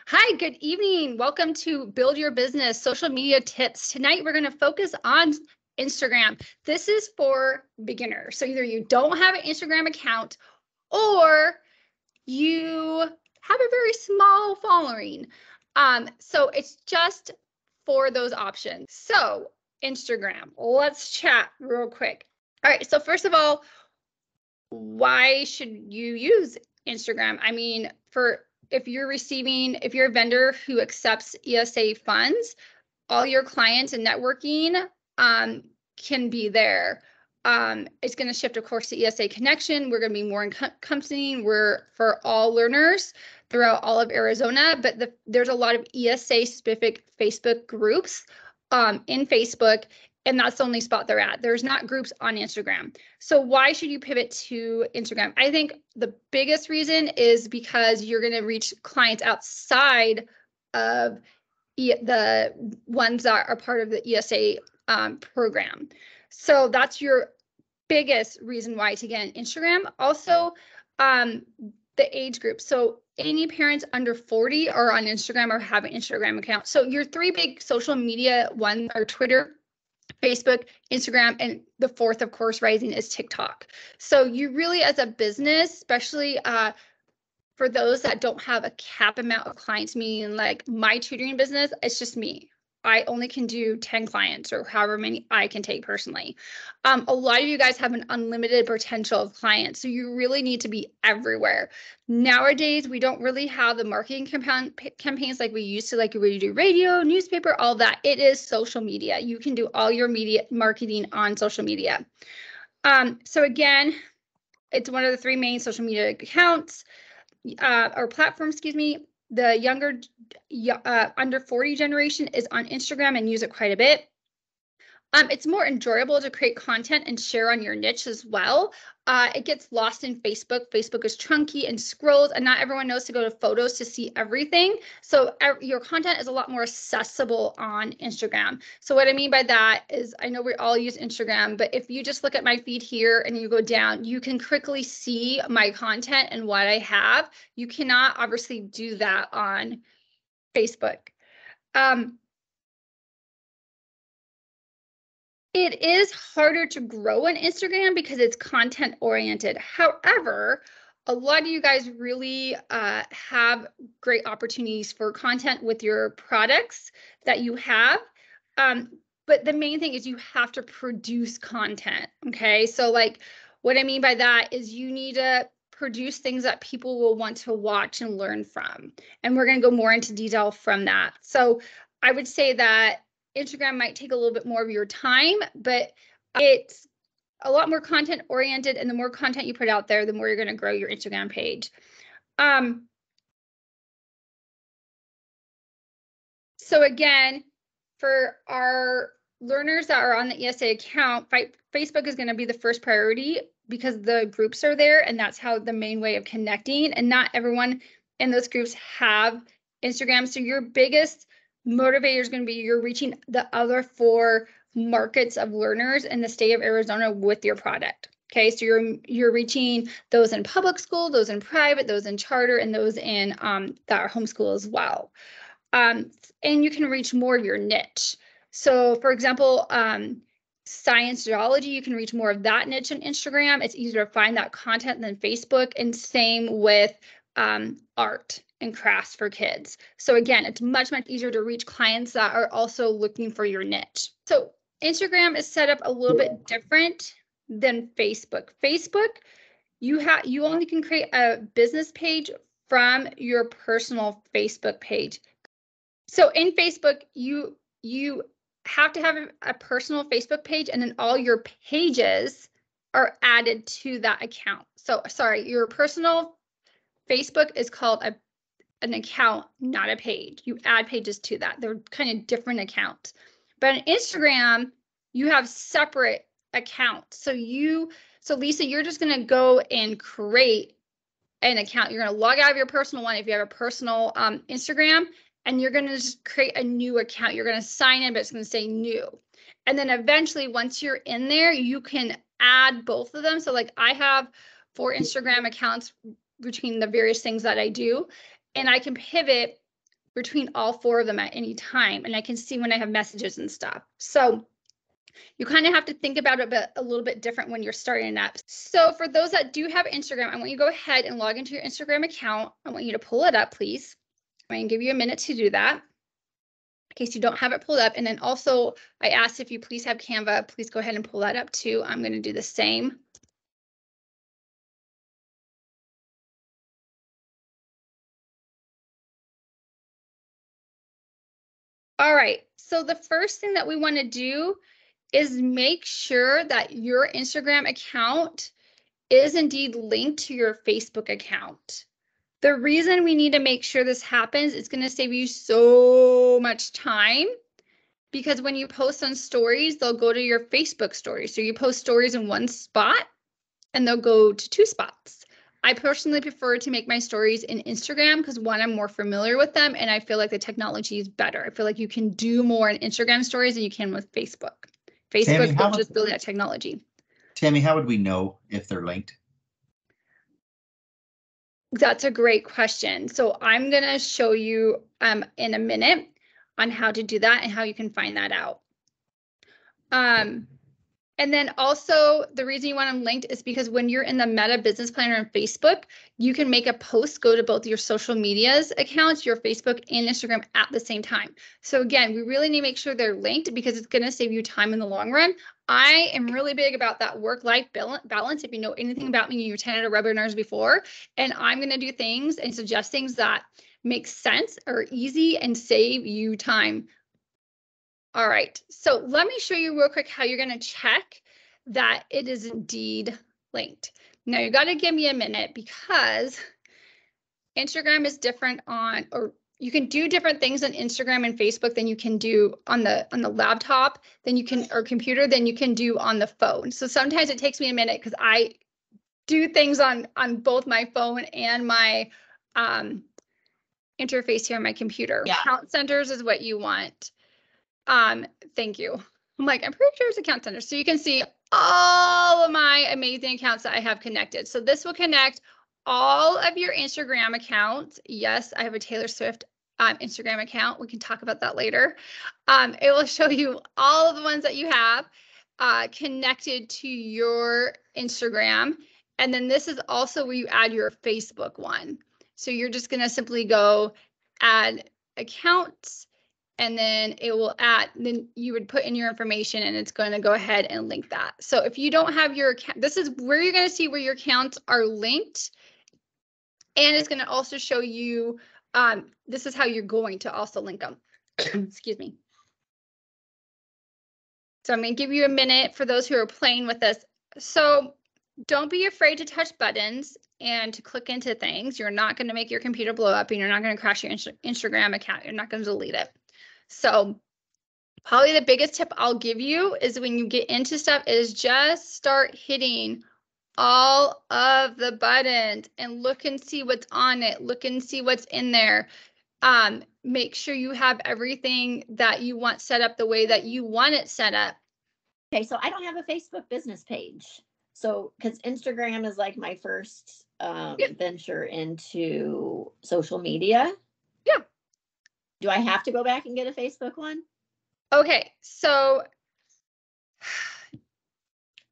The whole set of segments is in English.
Hi, good evening. Welcome to Build Your Business Social Media Tips. Tonight, we're going to focus on Instagram. This is for beginners. So either you don't have an Instagram account or you have a very small following. So it's just for those options. So Instagram, let's chat real quick. All right, so first of all, why should you use Instagram? I mean, if you're a vendor who accepts ESA funds, all your clients and networking can be there. It's going to shift, of course, to ESA Connection. We're going to be more encompassing. We're for all learners throughout all of Arizona, but there's a lot of ESA specific Facebook groups in Facebook, and that's the only spot they're at. There's not groups on Instagram. So why should you pivot to Instagram? I think the biggest reason is because you're going to reach clients outside of the ones that are part of the ESA program. So that's your biggest reason why to get on Instagram. Also, the age group. So any parents under 40 are on Instagram or have an Instagram account. So your three big social media ones are Twitter, Facebook, Instagram, and the fourth, of course, rising is TikTok. So you really, as a business, especially for those that don't have a cap amount of clients, meaning like my tutoring business, it's just me. I only can do 10 clients or however many I can take personally. A lot of you guys have an unlimited potential of clients, so you really need to be everywhere. Nowadays, we don't really have the marketing campaigns like we used to, like we do radio, newspaper, all that. It is social media. You can do all your media marketing on social media. So again, it's one of the three main social media accounts or platforms, excuse me. The younger under 40 generation is on Instagram and use it quite a bit. It's more enjoyable to create content and share on your niche as well. It gets lost in Facebook. Facebook is chunky and scrolls, and not everyone knows to go to photos to see everything. So your content is a lot more accessible on Instagram. So what I mean by that is, I know we all use Instagram, but if you just look at my feed here and you go down, you can quickly see my content and what I have. You cannot obviously do that on Facebook. It is harder to grow on Instagram because it's content oriented. However, a lot of you guys really have great opportunities for content with your products that you have. But the main thing is you have to produce content. Okay. So like what I mean by that is you need to produce things that people will want to watch and learn from. And we're going to go more into detail from that. So I would say that Instagram might take a little bit more of your time, but it's a lot more content oriented, and the more content you put out there, the more you're going to grow your Instagram page. So again, for our learners that are on the ESA account, Facebook is going to be the first priority because the groups are there, and that's how the main way of connecting, and not everyone in those groups have Instagram. So your biggest motivator is going to be you're reaching the other 4 markets of learners in the state of Arizona with your product. Okay, so you're reaching those in public school, those in private, those in charter, and those in that are homeschool as well. And you can reach more of your niche. So for example, science, geology, you can reach more of that niche on Instagram. It's easier to find that content than Facebook, and same with art and crafts for kids. So again, it's much easier to reach clients that are also looking for your niche. So Instagram is set up a little bit different than Facebook. Facebook, you only can create a business page from your personal Facebook page. So in Facebook, you have to have a personal Facebook page, and then all your pages are added to that account. So sorry, your personal Facebook is called an account, not a page. You add pages to that. They're kind of different accounts. But on Instagram, you have separate accounts. So Lisa, you're just going to go and create an account. You're going to log out of your personal one if you have a personal Instagram, and you're going to just create a new account. You're going to sign in, but it's going to say new. And then eventually, once you're in there, you can add both of them. So like I have 4 Instagram accounts between the various things that I do, and I can pivot between all 4 of them at any time. And I can see when I have messages and stuff. So you kind of have to think about it a little bit different when you're starting up. So for those that do have Instagram, I want you to go ahead and log into your Instagram account. I want you to pull it up, please. I'm going to give you a minute to do that in case you don't have it pulled up. And then also I asked if you please have Canva, please go ahead and pull that up too. I'm going to do the same. All right, so the first thing that we want to do is make sure that your Instagram account is indeed linked to your Facebook account. The reason we need to make sure this happens, it's going to save you so much time, because when you post on stories, they'll go to your Facebook stories. So you post stories in one spot and they'll go to 2 spots. I personally prefer to make my stories in Instagram because, one, I'm more familiar with them and I feel like the technology is better. I feel like you can do more in Instagram stories than you can with Facebook. Facebook will just build that technology. Tammy, how would we know if they're linked? That's a great question. So I'm going to show you in a minute on how to do that and how you can find that out. And then also the reason you want them linked is because when you're in the Meta Business Planner on Facebook, you can make a post go to both your social medias accounts, your Facebook and Instagram at the same time. So again, we really need to make sure they're linked because it's going to save you time in the long run. I am really big about that work-life balance. If you know anything about me, you've attended our webinars before, and I'm going to do things and suggest things that make sense, are easy, and save you time. All right, so let me show you real quick how you're going to check that it is indeed linked. Now you got to give me a minute because Instagram is different on, or you can do different things on Instagram and Facebook than you can do on the laptop, than you can, or computer, than you can do on the phone. So sometimes it takes me a minute because I do things on both my phone and my interface here on my computer. Yeah. Account centers is what you want. Thank you. I'm like, I'm pretty sure it's account center. So you can see all of my amazing accounts that I have connected. So this will connect all of your Instagram accounts. Yes, I have a Taylor Swift Instagram account. We can talk about that later. It will show you all of the ones that you have connected to your Instagram. And then this is also where you add your Facebook one. So you're just going to simply go add accounts, and then it will add, then you would put in your information and it's going to go ahead and link that. So if you don't have your account, this is where you're going to see where your accounts are linked. And it's going to also show you, this is how you're going to also link them. Excuse me. So I'm going to give you a minute for those who are playing with this. So don't be afraid to touch buttons and to click into things. You're not going to make your computer blow up and you're not going to crash your Instagram account. You're not going to delete it. So probably the biggest tip I'll give you is when you get into stuff is just start hitting all of the buttons and look and see what's on it. Look and see what's in there. Make sure you have everything that you want set up the way that you want it set up. Okay, so I don't have a Facebook business page. So, because Instagram is like my first venture into social media. Yeah. Do I have to go back and get a Facebook one? Okay, so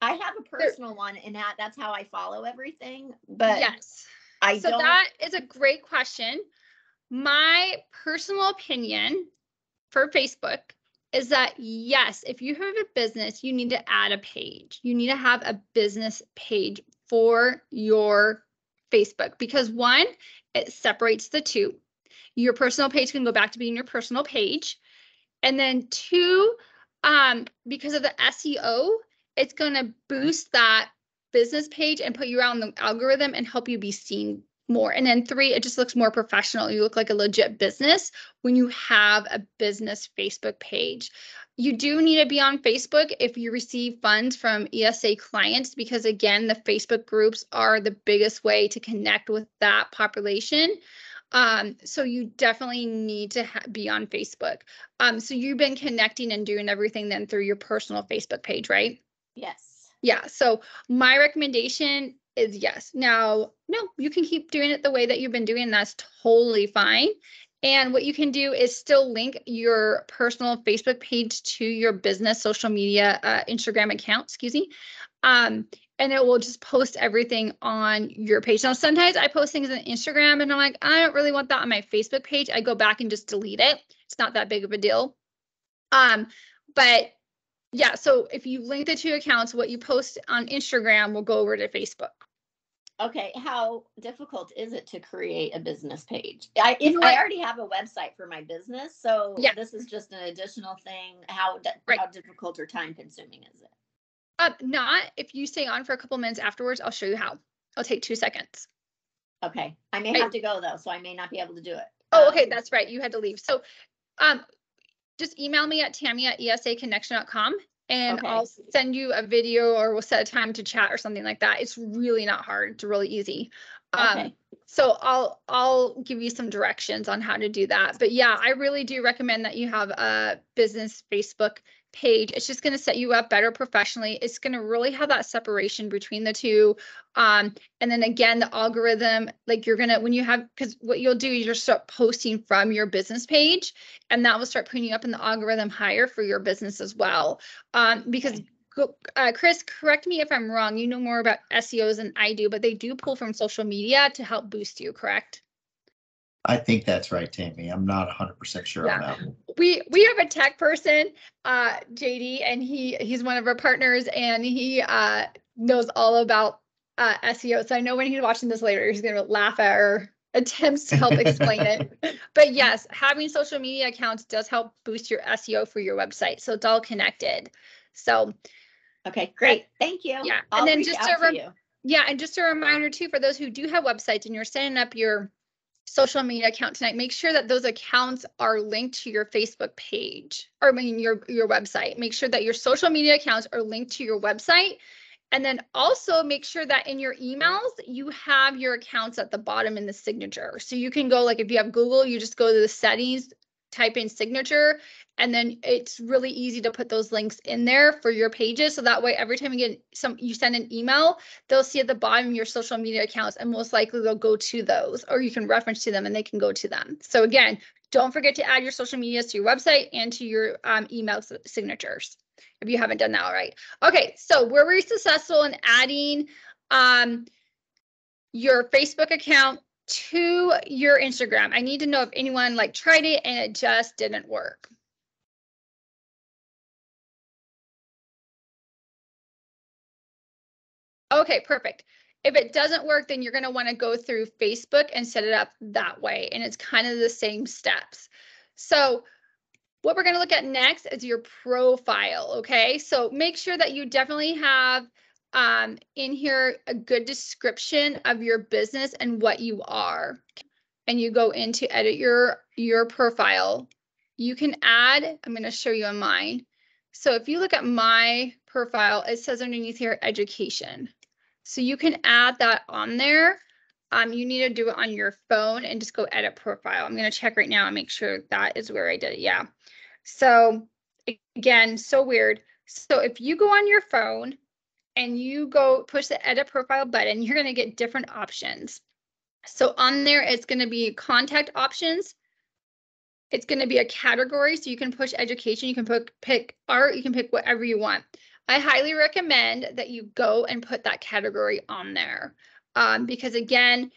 I have a personal one, and that's how I follow everything. But yes, so that is a great question. My personal opinion for Facebook is that yes, if you have a business, you need to add a page. You need to have a business page for your Facebook because one, it separates the two. Your personal page can go back to being your personal page. And then two, because of the SEO, it's going to boost that business page and put you on the algorithm and help you be seen more. And then three, it just looks more professional. You look like a legit business when you have a business Facebook page. You do need to be on Facebook if you receive funds from ESA clients, because again, the Facebook groups are the biggest way to connect with that population. So you definitely need to be on Facebook. So you've been connecting and doing everything then through your personal Facebook page, right? Yes. Yeah. So my recommendation is yes. Now, no, you can keep doing it the way that you've been doing. That's totally fine. And what you can do is still link your personal Facebook page to your business social media, Instagram account, excuse me. And it will just post everything on your page. Now, sometimes I post things on Instagram and I'm like, I don't really want that on my Facebook page. I go back and just delete it. It's not that big of a deal. But yeah, so if you link the two accounts, what you post on Instagram will go over to Facebook. Okay, how difficult is it to create a business page? I already have a website for my business, so yeah. This is just an additional thing. How difficult or time consuming is it? Not if you stay on for a couple minutes afterwards. I'll show you how. I'll take 2 seconds. Okay, I may have to go though, so I may not be able to do it. Oh, okay, that's right. You had to leave. So, just email me at tammy@esaconnection.com. And I'll send you a video, or we'll set a time to chat or something like that. It's really not hard. It's really easy. So I'll give you some directions on how to do that. But yeah, I really do recommend that you have a business Facebook page. It's just going to set you up better professionally. It's going to really have that separation between the two. And then again, the algorithm, like you're going to, when you have, because what you'll do is you'll start posting from your business page, and that will start putting you up in the algorithm higher for your business as well. Because Chris, correct me if I'm wrong, you know more about SEOs than I do, but they do pull from social media to help boost you, correct? I think that's right, Tammy. I'm not 100% sure on that. We have a tech person, JD, and he's one of our partners, and he knows all about SEO. So I know when he's watching this later, he's going to laugh at our attempts to help explain it. But yes, having social media accounts does help boost your SEO for your website. So it's all connected. So okay, great. Thank you. Yeah. I'll and then reach just out to you. Yeah, and just a reminder too, for those who do have websites and you're setting up your social media account tonight, make sure that those accounts are linked to your Facebook page, or I mean your website. Make sure that your social media accounts are linked to your website. And then also make sure that in your emails, you have your accounts at the bottom in the signature. So you can go, like if you have Google, you just go to the settings, type in signature, and then it's really easy to put those links in there for your pages. So that way, every time you send an email, they'll see at the bottom your social media accounts, and most likely they'll go to those, or you can reference to them and they can go to them. So again, don't forget to add your social medias to your website and to your email signatures if you haven't done that already. Okay, so were we successful in adding your Facebook account to your Instagram? I need to know if anyone tried it and it just didn't work. Okay, perfect. If it doesn't work, then you're going to want to go through Facebook and set it up that way. And it's kind of the same steps. So what we're going to look at next is your profile. Okay, so make sure that you definitely have in here a good description of your business and what you are. And you go in to edit your profile. You can add, I'm going to show you on mine. So if you look at my profile, it says underneath here, education. So you can add that on there. You need to do it on your phone and just go edit profile. I'm going to check right now and make sure that is where I did it. Yeah. So again, so weird. So if you go on your phone and you go push the edit profile button, you're going to get different options. So on there, it's going to be contact options. It's going to be a category. So you can push education. You can pick art. You can pick whatever you want. I highly recommend that you go and put that category on there. Because again,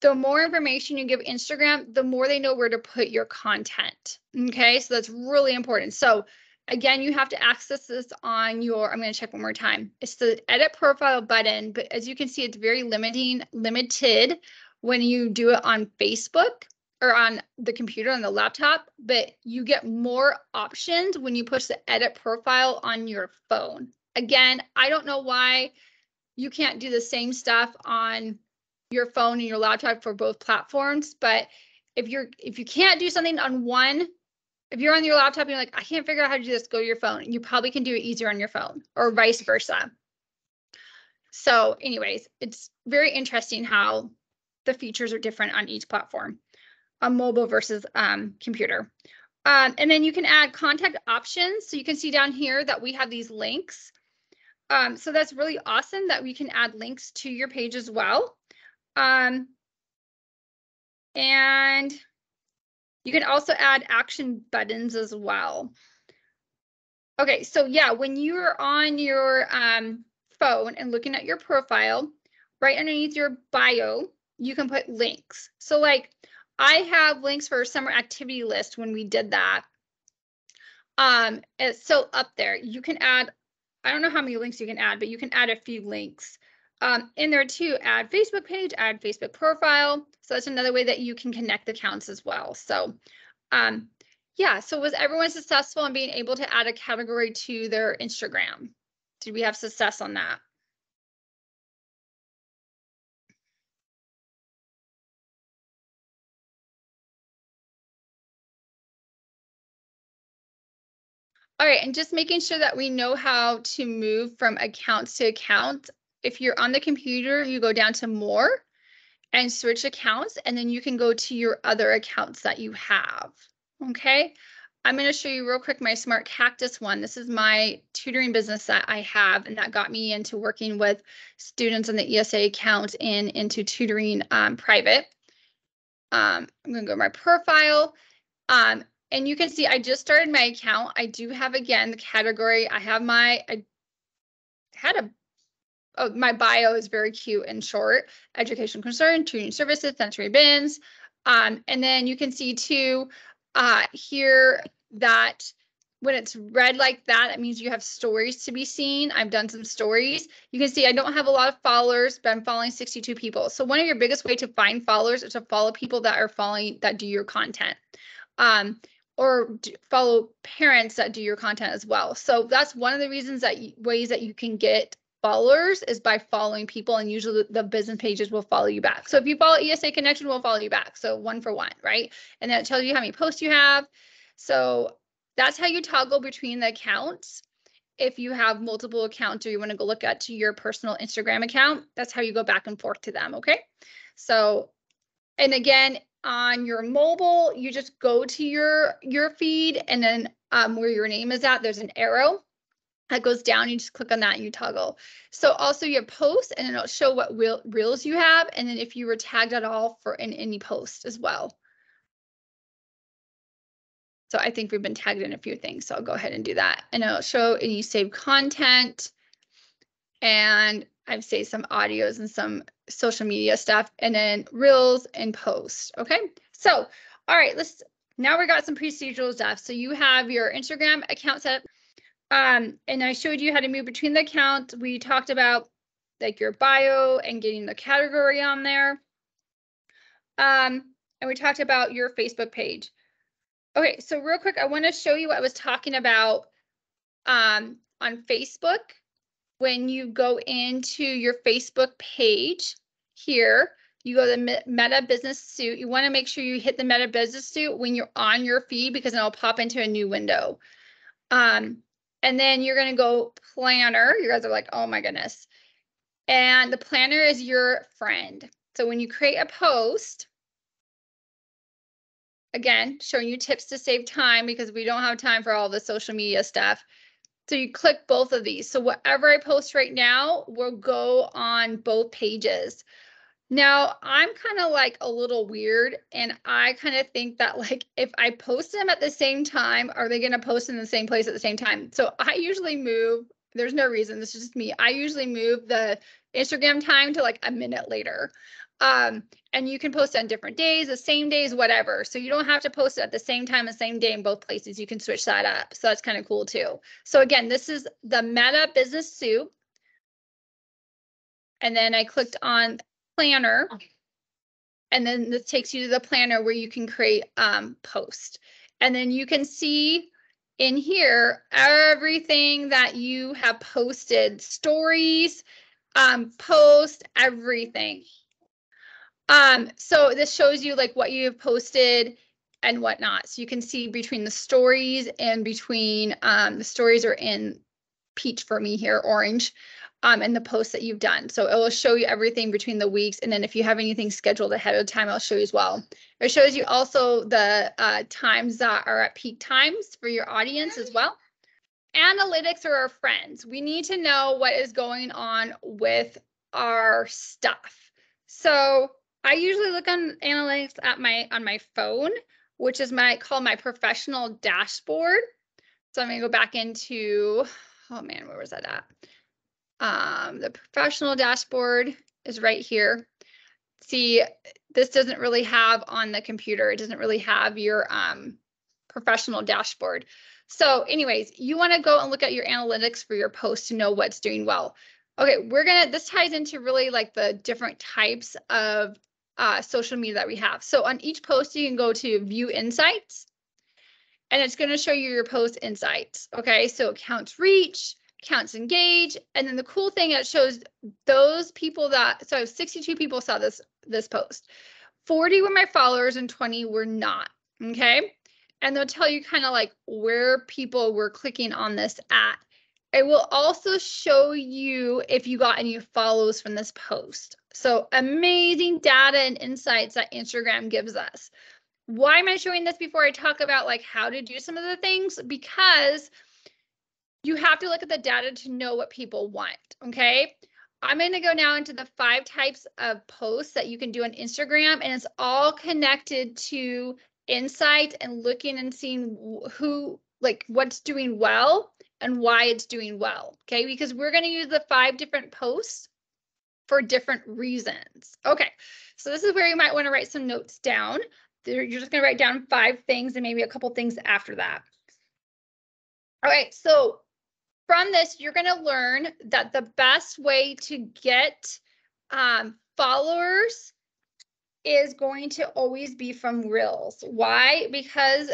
the more information you give Instagram, the more they know where to put your content. Okay, so that's really important. So again, you have to access this on your, I'm going to check one more time. It's the edit profile button, but as you can see, it's very limited when you do it on Facebook or on the computer, on the laptop, but you get more options when you push the edit profile on your phone. Again, I don't know why you can't do the same stuff on your phone and your laptop for both platforms, but if you can't do something on one, if you're on your laptop and you're like, I can't figure out how to do this, go to your phone. You probably can do it easier on your phone, or vice versa. So anyways, it's very interesting how the features are different on each platform, on mobile versus computer. And then you can add contact options. So you can see down here that we have these links. So that's really awesome that we can add links to your page as well. And You can also add action buttons as well. Okay, so yeah, when you're on your phone and looking at your profile, right underneath your bio, you can put links. So like I have links for summer activity list when we did that. It's still up there. You can add, I don't know how many links you can add, but you can add a few links in there too. Add Facebook page, add Facebook profile. So that's another way that you can connect accounts as well. So yeah, so was everyone successful in being able to add a category to their Instagram? Did we have success on that? All right, and just making sure that we know how to move from accounts to account. If you're on the computer, you go down to more and switch accounts, and then you can go to your other accounts that you have. Okay, I'm going to show you real quick my Smart Cactus one. This is my tutoring business that I have, and that got me into working with students on the ESA account and into tutoring private. I'm going to go to my profile. And you can see I just started my account. I do have, again, the category. I have my, my bio is very cute and short. Education concern, tutoring services, sensory bins. And then you can see too here that when it's red like that, it means you have stories to be seen. I've done some stories. You can see I don't have a lot of followers, but I'm following 62 people. So one of your biggest way to find followers is to follow people that are following, that do your content. Or follow parents that do your content as well. So that's one of the reasons that ways that you can get followers is by following people, and usually the business pages will follow you back. So if you follow ESA Connection, will follow you back. So 1 for 1, right? And then it tells you how many posts you have. So that's how you toggle between the accounts. If you have multiple accounts or you want to go look at to your personal Instagram account, that's how you go back and forth to them. Okay. So, and again, on your mobile, you just go to your feed, and then where your name is at, there's an arrow that goes down. You just click on that and you toggle. So also your post, and it'll show what reels you have, and then if you were tagged at all for in any post as well. So I think we've been tagged in a few things, so I'll go ahead and do that. And it'll show any saved content, and I've saved some audios and some social media stuff, and then reels and posts. Okay, so all right, now we got some procedural stuff. So you have your Instagram account set up, and I showed you how to move between the accounts. We talked about like your bio and getting the category on there, and we talked about your Facebook page. Okay, so real quick, I want to show you what I was talking about on Facebook. When you go into your Facebook page here, you go to the Meta Business Suite. You want to make sure you hit the Meta Business Suite when you're on your feed, because it'll pop into a new window. And then you're going to go Planner. You guys are like, oh my goodness. And the planner is your friend. So when you create a post, again, showing you tips to save time because we don't have time for all the social media stuff. So you click both of these. So whatever I post right now will go on both pages. Now, I'm kind of like a little weird, and I kind of think that like if I post them at the same time, are they going to post in the same place at the same time? So I usually move, there's no reason, this is just me. I usually move the Instagram time to like a minute later. And you can post on different days, the same days, whatever. So you don't have to post it at the same time, the same day in both places. You can switch that up. So that's kind of cool too. So again, this is the Meta Business Suite. And then I clicked on Planner. And then this takes you to the planner where you can create post. And then you can see in here everything that you have posted, stories, post, everything. So this shows you like what you have posted and whatnot. So you can see between the stories and between the stories are in peach for me here, orange, and the posts that you've done. So it will show you everything between the weeks. And then if you have anything scheduled ahead of time, I'll show you as well. It shows you also the times that are at peak times for your audience as well. Analytics are our friends. We need to know what is going on with our stuff. So I usually look on analytics on my phone, which is called my professional dashboard. So I'm going to go back into, oh man, where was that at? The professional dashboard is right here. See, this doesn't really have on the computer. It doesn't really have your professional dashboard. So anyways, you want to go and look at your analytics for your post to know what's doing well. Okay, this ties into really like the different types of social media that we have. So on each post, you can go to view insights, and it's going to show you your post insights. Okay, so accounts reach, accounts engage, and then the cool thing, it shows those people so 62 people saw this post. 40 were my followers and 20 were not. Okay, and they'll tell you kind of like where people were clicking on this at. It will also show you if you got any follows from this post. So amazing data and insights that Instagram gives us. Why am I showing this before I talk about like how to do some of the things? Because you have to look at the data to know what people want, okay? I'm going to go now into the 5 types of posts that you can do on Instagram, and it's all connected to insight and looking and seeing what's doing well and why it's doing well, okay? Because we're going to use the 5 different posts for different reasons. Okay, so this is where you might want to write some notes down. You're just going to write down 5 things and maybe a couple things after that. All right, so from this, you're going to learn that the best way to get followers is going to always be from Reels. Why? Because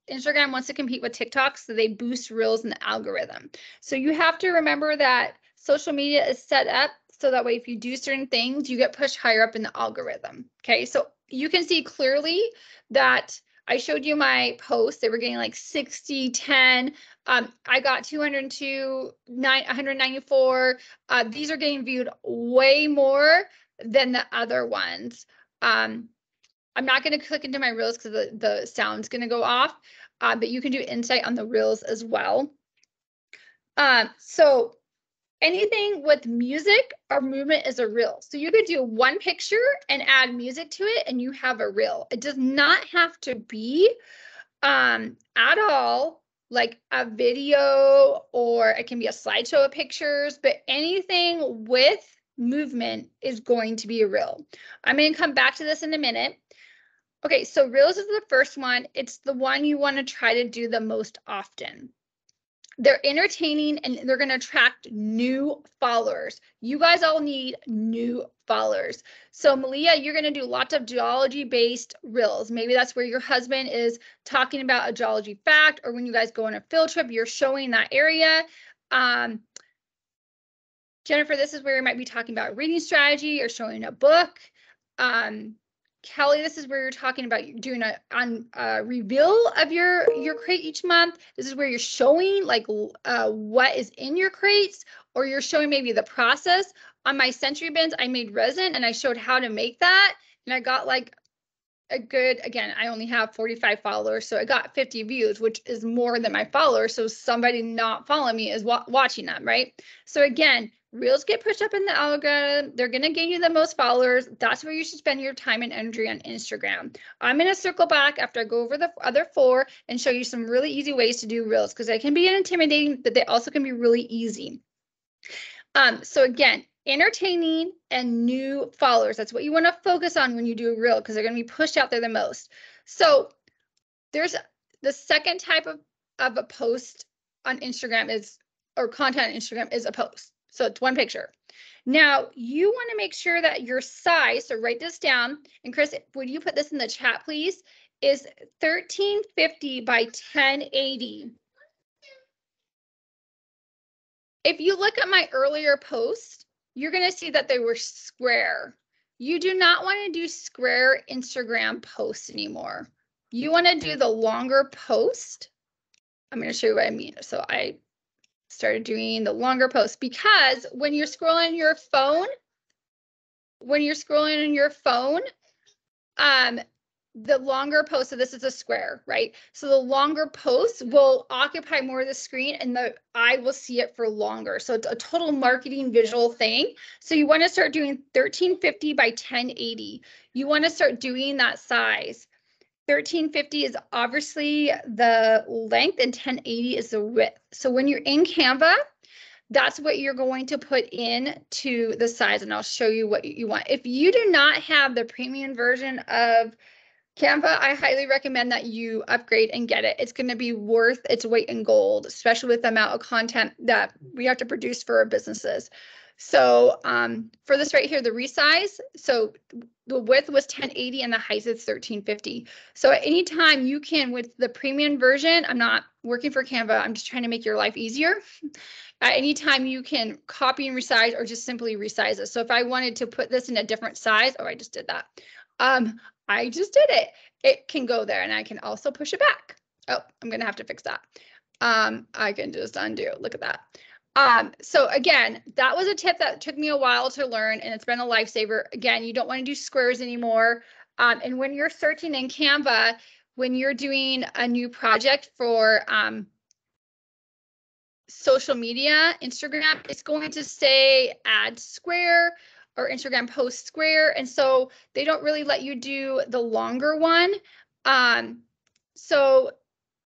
Instagram wants to compete with TikTok, so they boost Reels in the algorithm. So you have to remember that social media is set up so that way if you do certain things, you get pushed higher up in the algorithm. Okay, so you can see clearly that I showed you my posts. They were getting like 60, 10. I got 202, 194. These are getting viewed way more than the other ones. I'm not going to click into my Reels because the sound's going to go off, but you can do insight on the Reels as well. So anything with music or movement is a Reel. So you could do one picture and add music to it and you have a Reel. It does not have to be at all like a video, or it can be a slideshow of pictures, but anything with movement is going to be a Reel. I'm going to come back to this in a minute. Okay, so Reels is the first one. It's the one you want to try to do the most often. They're entertaining and they're going to attract new followers. You guys all need new followers. So Malia, you're going to do lots of geology-based Reels. Maybe that's where your husband is talking about a geology fact, or when you guys go on a field trip, you're showing that area. Jennifer, this is where you might be talking about reading strategy or showing a book. Kelly, this is where you're talking about doing a reveal of your crate each month. This is where you're showing like what is in your crates, or you're showing maybe the process. On my century bins, I made resin and I showed how to make that, and I got like a good, again, I only have 45 followers, so I got 50 views, which is more than my followers. So somebody not following me is watching them, right? So again, Reels get pushed up in the algorithm. They're going to gain you the most followers. That's where you should spend your time and energy on Instagram. I'm going to circle back after I go over the other 4 and show you some really easy ways to do Reels, because they can be intimidating, but they also can be really easy. So again, entertaining and new followers. That's what you want to focus on when you do a Reel, because they're going to be pushed out there the most. So there's the second type of a post on Instagram or content on Instagram is a post. So it's one picture. Now you want to make sure that your size, so write this down, and Chris, would you put this in the chat, please, is 1350 by 1080. If you look at my earlier post, you're going to see that they were square. You do not want to do square Instagram posts anymore. You want to do the longer post. I'm going to show you what I mean. So I started doing the longer posts, because when you're scrolling your phone, the longer post, so this is a square, right? So the longer posts will occupy more of the screen and the eye will see it for longer. So it's a total marketing visual thing. So you want to start doing 1350 by 1080. You want to start doing that size. 1350 is obviously the length and 1080 is the width. So when you're in Canva, that's what you're going to put in to the size, and I'll show you what you want. If you do not have the premium version of Canva, I highly recommend that you upgrade and get it. It's going to be worth its weight in gold, especially with the amount of content that we have to produce for our businesses. So for this right here, the resize, so the width was 1080 and the height is 1350. So at any time you can, with the premium version, I'm not working for Canva, I'm just trying to make your life easier. At any time you can copy and resize or just simply resize it. So if I wanted to put this in a different size, oh, I just did that. I just did it. It can go there, and I can also push it back. Oh, I'm going to have to fix that. I can just undo. Look at that. So again, that was a tip that took me a while to learn, and it's been a lifesaver. Again, you don't want to do squares anymore. And when you're searching in Canva, when you're doing a new project for social media, Instagram, it's going to say add square or Instagram post square. And so they don't really let you do the longer one. So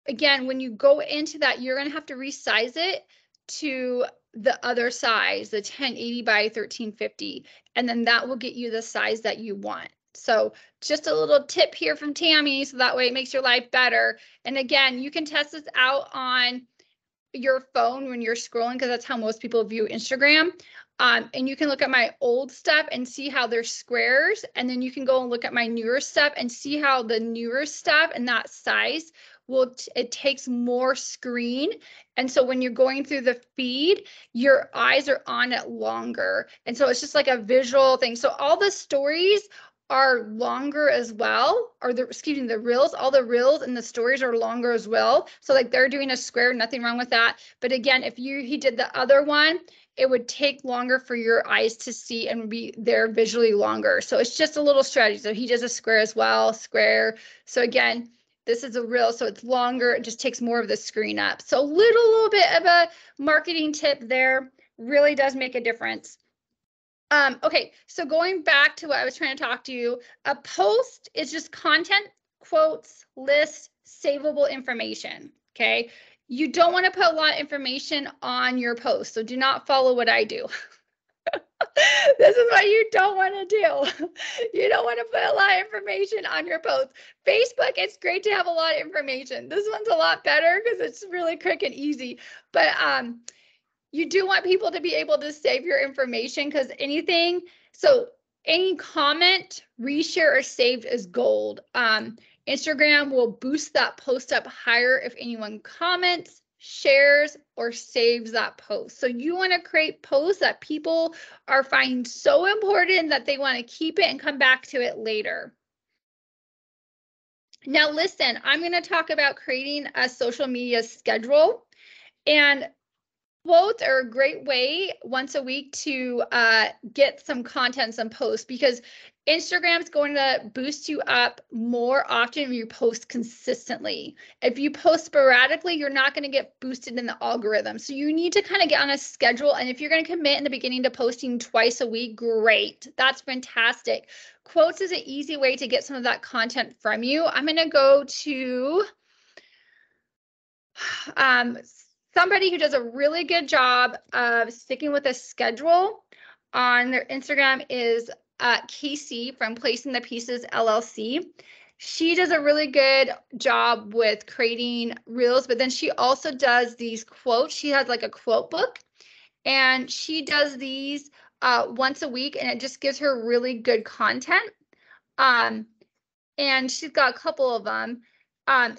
again, when you go into that, you're going to have to resize it to the other size, the 1080 by 1350. And then that will get you the size that you want. So just a little tip here from Tammy, so that way it makes your life better. And again, you can test this out on your phone when you're scrolling, because that's how most people view Instagram. And you can look at my old stuff and see how they're squares. And then you can go and look at my newer stuff and see how the newer stuff and that size it takes more screen. And so when you're going through the feed, your eyes are on it longer. And so it's just like a visual thing. So all the stories are longer as well, or the reels, all the reels and the stories are longer as well. So like they're doing a square, nothing wrong with that. But again, if he did the other one, it would take longer for your eyes to see and be there visually longer. So it's just a little strategy. So he does a square as well, square. So again, this is a reel, so it's longer. It just takes more of the screen up. So a little bit of a marketing tip there really does make a difference. Okay, so going back to what I was trying to talk to you, a post is just content, quotes, lists, savable information, okay? You don't want to put a lot of information on your post, so do not follow what I do. This is what you don't want to do. You don't want to put a lot of information on your post. Facebook, it's great to have a lot of information. This one's a lot better because it's really quick and easy, but you do want people to be able to save your information, because any comment, reshare, or saved is gold. Instagram will boost that post up higher if anyone comments, shares, or saves that post. So you want to create posts that people are finding so important that they want to keep it and come back to it later. Now listen, I'm going to talk about creating a social media schedule, and quotes are a great way once a week to get some content, some posts, because Instagram's going to boost you up more often if you post consistently. If you post sporadically, you're not going to get boosted in the algorithm. So you need to kind of get on a schedule. And if you're going to commit in the beginning to posting twice a week, great. That's fantastic. Quotes is an easy way to get some of that content from you. I'm going to go to somebody who does a really good job of sticking with a schedule on their Instagram is Casey from Placing the Pieces LLC. She does a really good job with creating reels, but then she also does these quotes. She has like a quote book, and she does these once a week, and it just gives her really good content. And she's got a couple of them.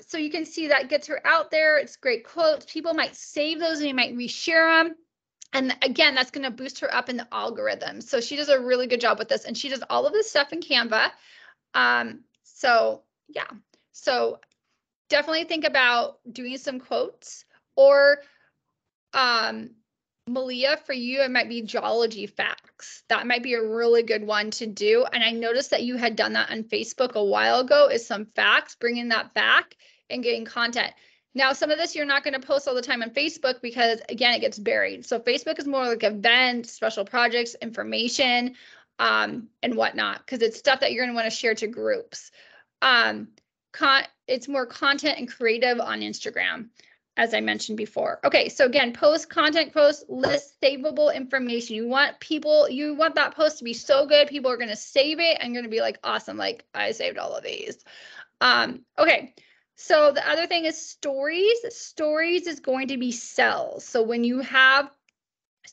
So you can see that gets her out there. It's great quotes. People might save those and you might reshare them. And again, that's going to boost her up in the algorithm. So she does a really good job with this, and she does all of this stuff in Canva. So yeah, so definitely think about doing some quotes, or Malia, for you, it might be geology facts. That might be a really good one to do. And I noticed that you had done that on Facebook a while ago, is some facts, bringing that back and getting content. Now, some of this you're not going to post all the time on Facebook because, again, it gets buried. So Facebook is more like events, special projects, information, and whatnot, because it's stuff that you're going to want to share to groups. it's more content and creative on Instagram, as I mentioned before. Okay, so again, post, content post, list savable information. You want that post to be so good, people are going to save it and going to be like, awesome, like I saved all of these. Okay, so the other thing is stories. Stories is going to be cells. So when you have,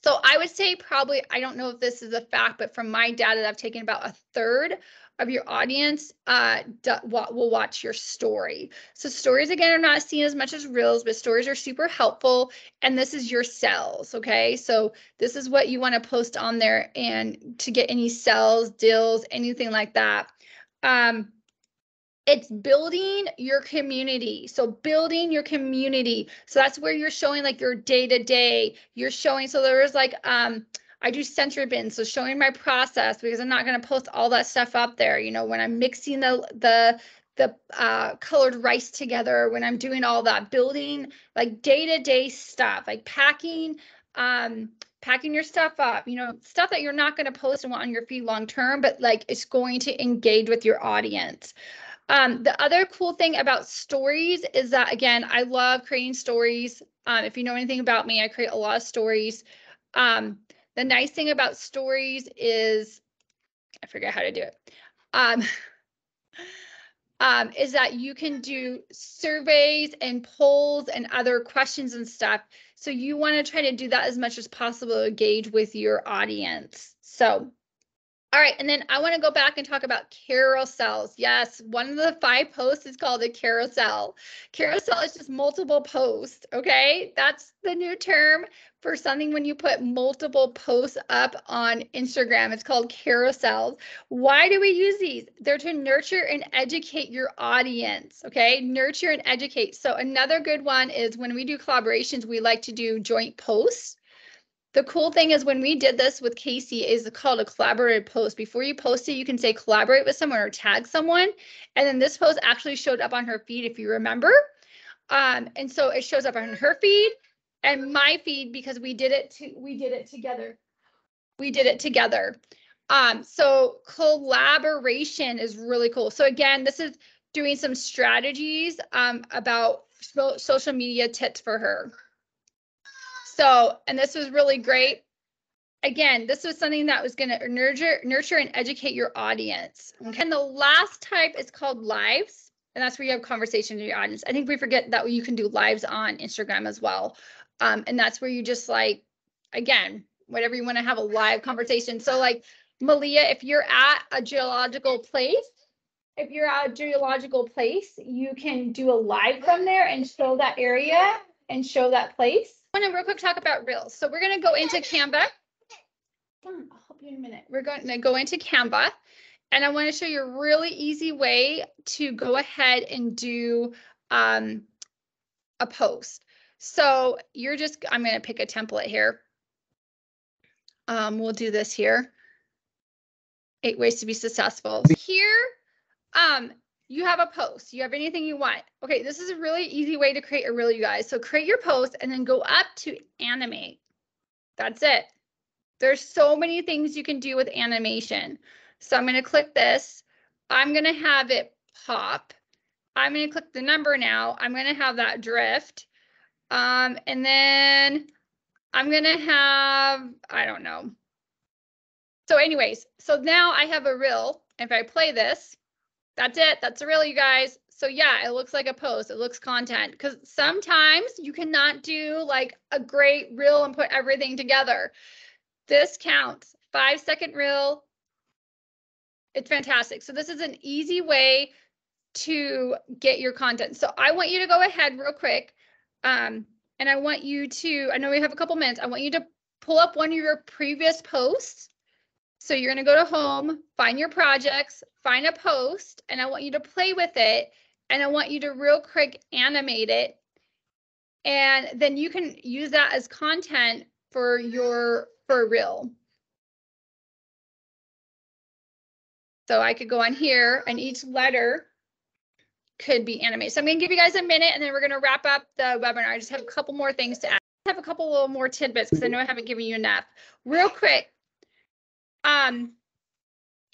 so I would say probably, I don't know if this is a fact, but from my data that I've taken, about a third of your audience will watch your story. So stories, again, are not seen as much as reels, but stories are super helpful. And this is your cells, okay? So this is what you want to post on there and to get any sales, deals, anything like that. It's building your community. So building your community. So that's where you're showing like your day-to-day. You're showing, so there is like, I do center bins. So showing my process, because I'm not going to post all that stuff up there. You know, when I'm mixing the colored rice together, when I'm doing all that, building like day-to-day stuff, like packing your stuff up, you know, stuff that you're not going to post and want on your feed long-term, but like it's going to engage with your audience. The other cool thing about stories is that, again, I love creating stories. If you know anything about me, I create a lot of stories. The nice thing about stories is, I forget how to do it, is that you can do surveys and polls and other questions and stuff. So you want to try to do that as much as possible to engage with your audience. So, all right, and then I want to go back and talk about carousels. Yes, one of the 5 posts is called a carousel. Carousel is just multiple posts, okay? That's the new term for something when you put multiple posts up on Instagram. It's called carousels. Why do we use these? They're to nurture and educate your audience, okay? Nurture and educate. So another good one is when we do collaborations, we like to do joint posts. The cool thing is when we did this with Casey is called a collaborative post. Before you post it, you can say collaborate with someone or tag someone. And then this post actually showed up on her feed, if you remember. And so it shows up on her feed and my feed because we did it together. We did it together. So collaboration is really cool. So again, this is doing some strategies about social media tips for her. So, and this was really great. Again, this was something that was going to nurture and educate your audience. Okay. And the last type is called lives. And that's where you have conversation with your audience. I think we forget that you can do lives on Instagram as well. And that's where you just like, again, whatever you want to have a live conversation. So like Malia, if you're at a geological place, you can do a live from there and show that area and show that place. I want to real quick talk about Reels. So we're going to go into Canva. I'll help you in a minute. We're going to go into Canva and I want to show you a really easy way to go ahead and do a post. So I'm going to pick a template here. We'll do this here. 8 ways to be successful. Here, you have a post. You have anything you want. Okay, this is a really easy way to create a reel, you guys. So create your post and then go up to animate. That's it. There's so many things you can do with animation. So I'm going to click this. I'm going to have it pop. I'm going to click the number now. I'm going to have that drift. And then I'm going to have, I don't know. So anyways, so now I have a reel. If I play this, that's it. That's a reel, you guys. So yeah, it looks like a post. It looks content because sometimes you cannot do like a great reel and put everything together. This counts. 5-second reel. It's fantastic. So this is an easy way to get your content. So I want you to go ahead real quick. And I want you to, I know we have a couple minutes. I want you to pull up one of your previous posts. So you're going to go to home, find your projects, find a post, and I want you to play with it. And I want you to real quick animate it. And then you can use that as content for a reel. So I could go on here and each letter could be animated. So I'm going to give you guys a minute and then we're going to wrap up the webinar. I just have a couple more things to add. I have a couple little more tidbits because I know I haven't given you enough. Real quick.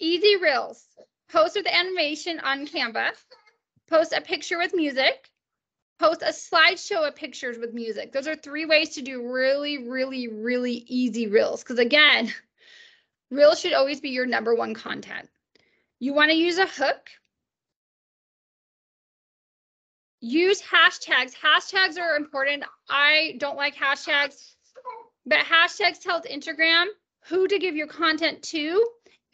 Easy reels. Post with animation on Canva. post a picture with music, post a slideshow of pictures with music. Those are 3 ways to do really, really, really easy reels. Because again, reels should always be your #1 content. You want to use a hook. Use hashtags. Hashtags are important. I don't like hashtags, but hashtags tells Instagram who to give your content to.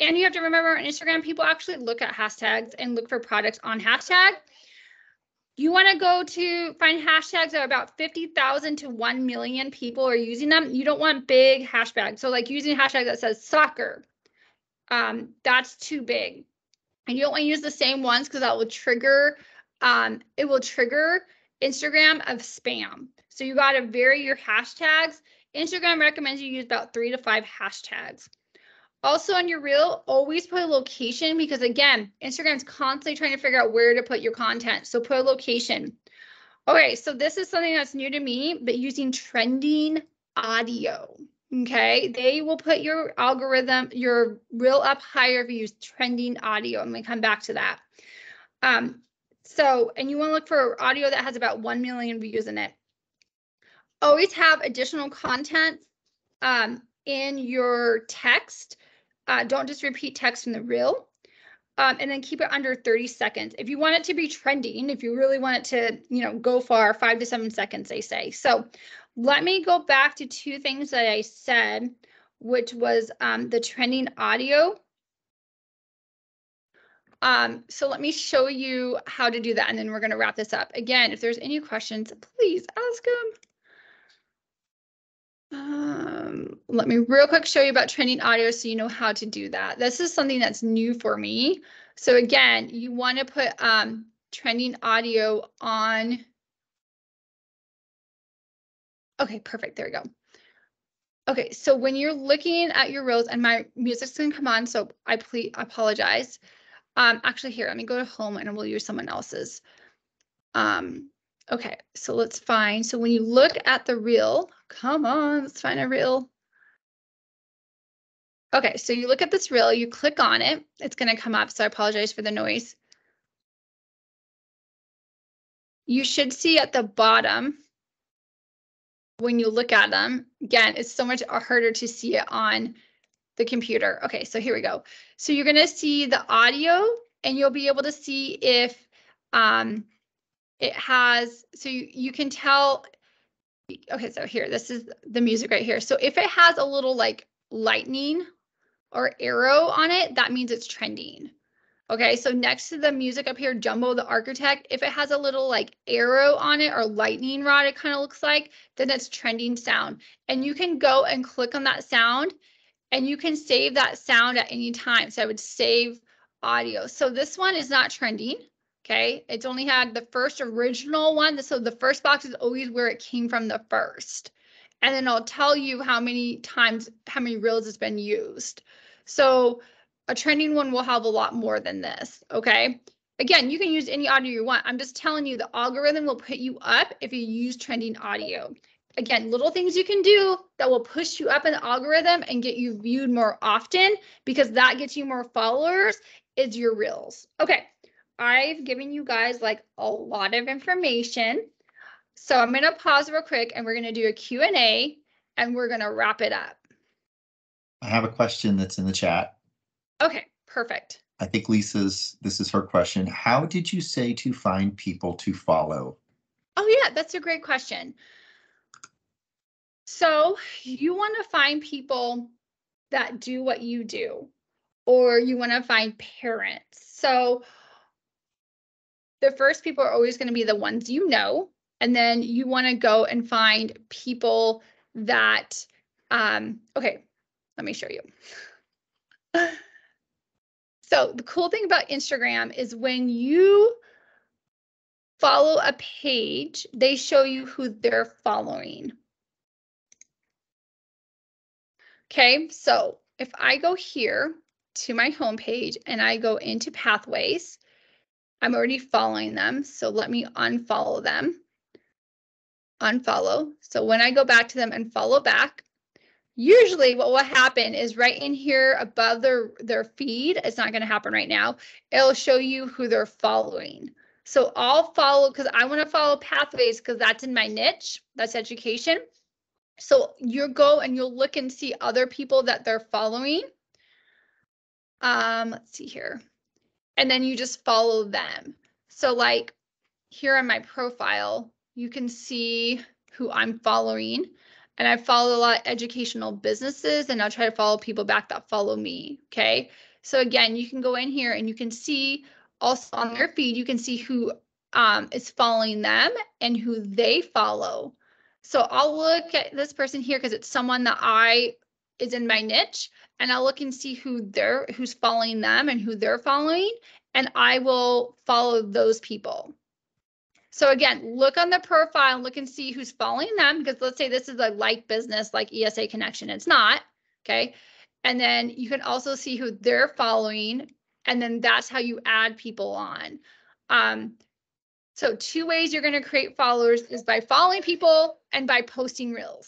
And you have to remember on Instagram, people actually look at hashtags and look for products on hashtag. You want to go to find hashtags that are about 50,000 to 1 million people are using them. You don't want big hashtags. So like using a hashtag that says soccer, that's too big. And you don't want to use the same ones because that will trigger, it will trigger Instagram of spam. So you got to vary your hashtags. Instagram recommends you use about 3 to 5 hashtags. Also on your reel, always put a location because again, Instagram's constantly trying to figure out where to put your content. So put a location. Okay, so this is something that's new to me, but using trending audio. Okay, they will put your algorithm, your reel up higher if you use trending audio. I'm gonna come back to that. And you want to look for audio that has about 1 million views in it. Always have additional content in your text. Don't just repeat text in the reel. And then keep it under 30 seconds. If you want it to be trending, if you really want it to, go far, 5 to 7 seconds, they say. So let me go back to 2 things that I said, which was the trending audio. So let me show you how to do that, and then we're going to wrap this up. Again, if there's any questions, please ask them. Let me real quick show you about trending audio so you know how to do that. This is something that's new for me. So again, you want to put trending audio on. Okay, perfect. There we go. Okay, so when you're looking at your reels, and my music's going to come on, so I apologize. Actually, here, let me go to home and we'll use someone else's. Okay, so let's find. So when you look at the reel, come on, let's find a reel. Okay, so you look at this reel, you click on it, it's going to come up, so I apologize for the noise. You should see at the bottom, when you look at them, again, it's so much harder to see it on the computer. Okay, so here we go. So you're going to see the audio, and you'll be able to see if it has, so you can tell. Okay, so here, this is the music right here. So if it has a little like lightning or arrow on it, that means it's trending. Okay, so next to the music up here, Jumbo the Architect, if it has a little like arrow on it or lightning rod, it kind of looks like, then it's trending sound. And you can go and click on that sound, and you can save that sound at any time. So I would save audio. So this one is not trending. Okay, it's only had the first original one. So the first box is always where it came from the first. And then I'll tell you how many times, how many reels it's been used. So a trending one will have a lot more than this, okay? Again, you can use any audio you want. I'm just telling you the algorithm will put you up if you use trending audio. Again, little things you can do that will push you up in the algorithm and get you viewed more often, because that gets you more followers, is your reels. Okay, I've given you guys like a lot of information. So I'm going to pause real quick and we're going to do a Q&A and we're going to wrap it up. I have a question that's in the chat. Okay, perfect. I think this is her question. How did you say to find people to follow? Oh yeah, that's a great question. So you want to find people that do what you do, or you want to find parents. So the first people are always going to be the ones you know, and then you want to go and find people that, okay, let me show you. So the cool thing about Instagram is when you follow a page, they show you who they're following. Okay, so if I go here to my homepage and I go into pathways, I'm already following them. So let me unfollow them. Unfollow. So when I go back to them and follow back, usually what will happen is right in here above their feed, it's not going to happen right now, it'll show you who they're following. So I'll follow, because I want to follow pathways because that's in my niche, that's education. So you go and you'll look and see other people that they're following. Let's see here. And then you just follow them. So like here on my profile, you can see who I'm following. And I follow a lot of educational businesses, and I'll try to follow people back that follow me. Okay. So again, you can go in here and you can see also on their feed, you can see who is following them and who they follow. So I'll look at this person here because it's someone that is in my niche, and I'll look and see who's following them and who they're following, and I will follow those people. So again, look on the profile, look and see who's following them, because let's say this is a like business like ESA Connection. It's not, okay? And then you can also see who they're following, and then that's how you add people on. So 2 ways you're going to create followers is by following people and by posting reels.